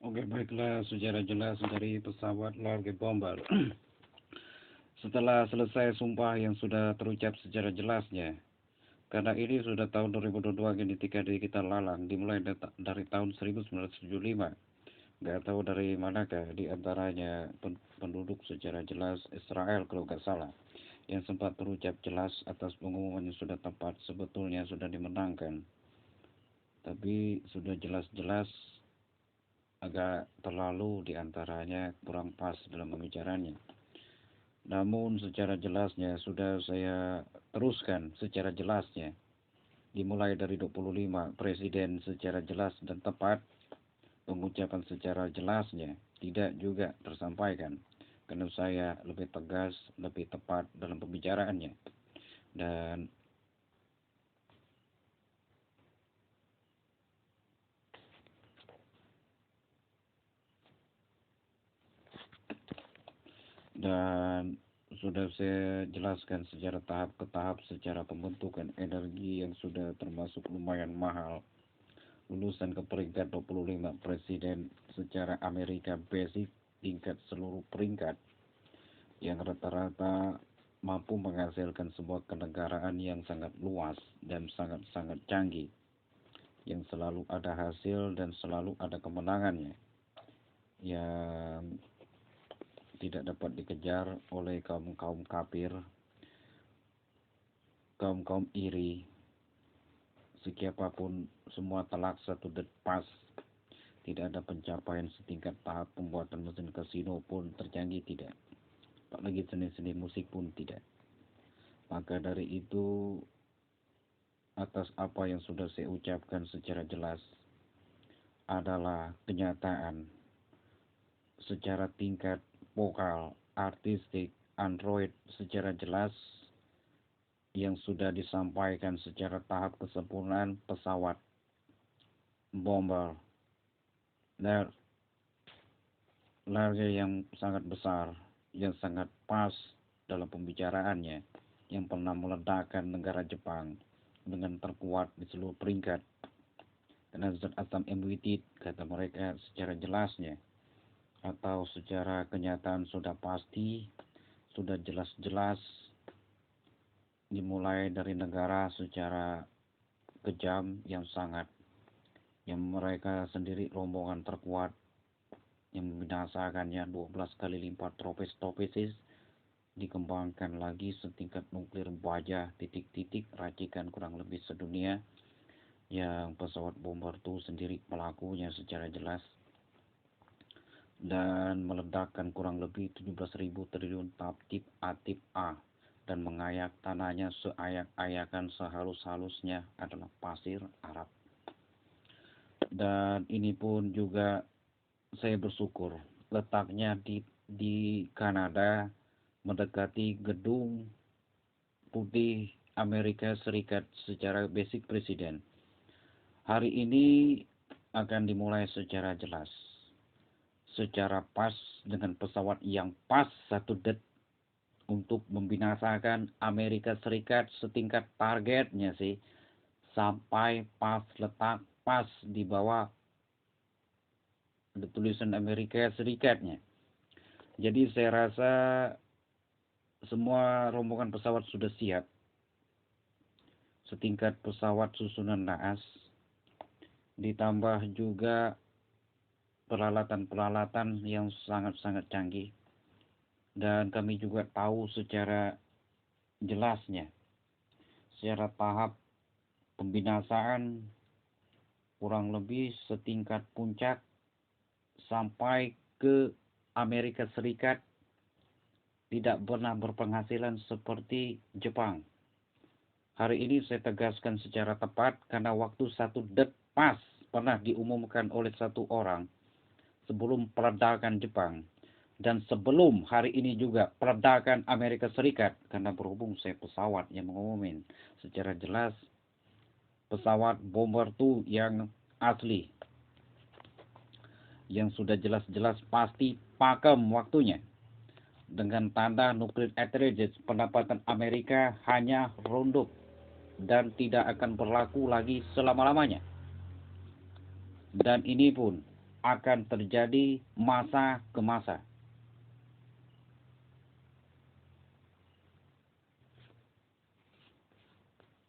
Oke, baiklah, secara jelas dari pesawat Large Bomber. Setelah selesai sumpah yang sudah terucap secara jelasnya, karena ini sudah tahun 2022 ketika kita lalang, dimulai dari tahun 1975. Nggak tahu dari manakah di antaranya penduduk secara jelas Israel kalau nggak salah, yang sempat terucap jelas atas pengumuman yang sudah tepat, sebetulnya sudah dimenangkan. Tapi sudah jelas-jelas agak terlalu diantaranya kurang pas dalam pembicaranya. Namun secara jelasnya sudah saya teruskan secara jelasnya. Dimulai dari 25 presiden secara jelas dan tepat, pengucapan secara jelasnya tidak juga tersampaikan. Karena saya lebih tegas, lebih tepat dalam pembicaraannya. Dan dan sudah saya jelaskan secara tahap ke tahap secara pembentukan energi yang sudah termasuk lumayan mahal, lulusan ke peringkat 25 presiden secara Amerika basic tingkat seluruh peringkat yang rata-rata mampu menghasilkan sebuah kenegaraan yang sangat luas dan sangat-sangat canggih, yang selalu ada hasil dan selalu ada kemenangannya, yang tidak dapat dikejar oleh kaum-kaum kafir, kaum-kaum iri, siapapun semua telak satu pas. Tidak ada pencapaian setingkat tahap pembuatan mesin kasino pun tercanggih tidak. Apalagi seni-seni musik pun tidak. Maka dari itu, atas apa yang sudah saya ucapkan secara jelas adalah kenyataan secara tingkat vokal, artistik, android secara jelas yang sudah disampaikan secara tahap kesempurnaan pesawat bomber larga yang sangat besar, yang sangat pas dalam pembicaraannya, yang pernah meledakkan negara Jepang dengan terkuat di seluruh peringkat. Karena zat asam embutit, kata mereka secara jelasnya, atau secara kenyataan sudah pasti, sudah jelas-jelas, dimulai dari negara secara kejam yang mereka sendiri rombongan terkuat yang membinasakannya 12 kali lipat tropis dikembangkan lagi setingkat nuklir baja titik-titik racikan kurang lebih sedunia, yang pesawat bomber itu sendiri pelakunya secara jelas, dan meledakkan kurang lebih 17.000 triliun tip A dan mengayak tanahnya seayak-ayakan, sehalus-halusnya adalah pasir Arab. Dan ini pun juga saya bersyukur letaknya di Kanada, mendekati gedung putih Amerika Serikat secara basic presiden. Hari ini akan dimulai secara jelas, secara pas, dengan pesawat yang pas satu untuk membinasakan Amerika Serikat setingkat targetnya sih, sampai pas letak pas di bawah tulisan Amerika Serikatnya. Jadi saya rasa semua rombongan pesawat sudah siap, setingkat pesawat susunan naas, ditambah juga peralatan-peralatan yang sangat-sangat canggih. Dan kami juga tahu secara jelasnya, secara tahap pembinasaan kurang lebih setingkat puncak sampai ke Amerika Serikat tidak pernah berpenghasilan seperti Jepang. Hari ini saya tegaskan secara tepat karena waktu satu pas pernah diumumkan oleh satu orang sebelum peledakan Jepang dan sebelum hari ini juga peledakan Amerika Serikat, karena berhubung saya pesawat yang mengumumin secara jelas pesawat bomber itu yang asli, yang sudah jelas-jelas pasti pakem waktunya, dengan tanda nuklir outrage, pendapatan Amerika hanya runtuh dan tidak akan berlaku lagi selama-lamanya. Dan ini pun akan terjadi masa ke masa.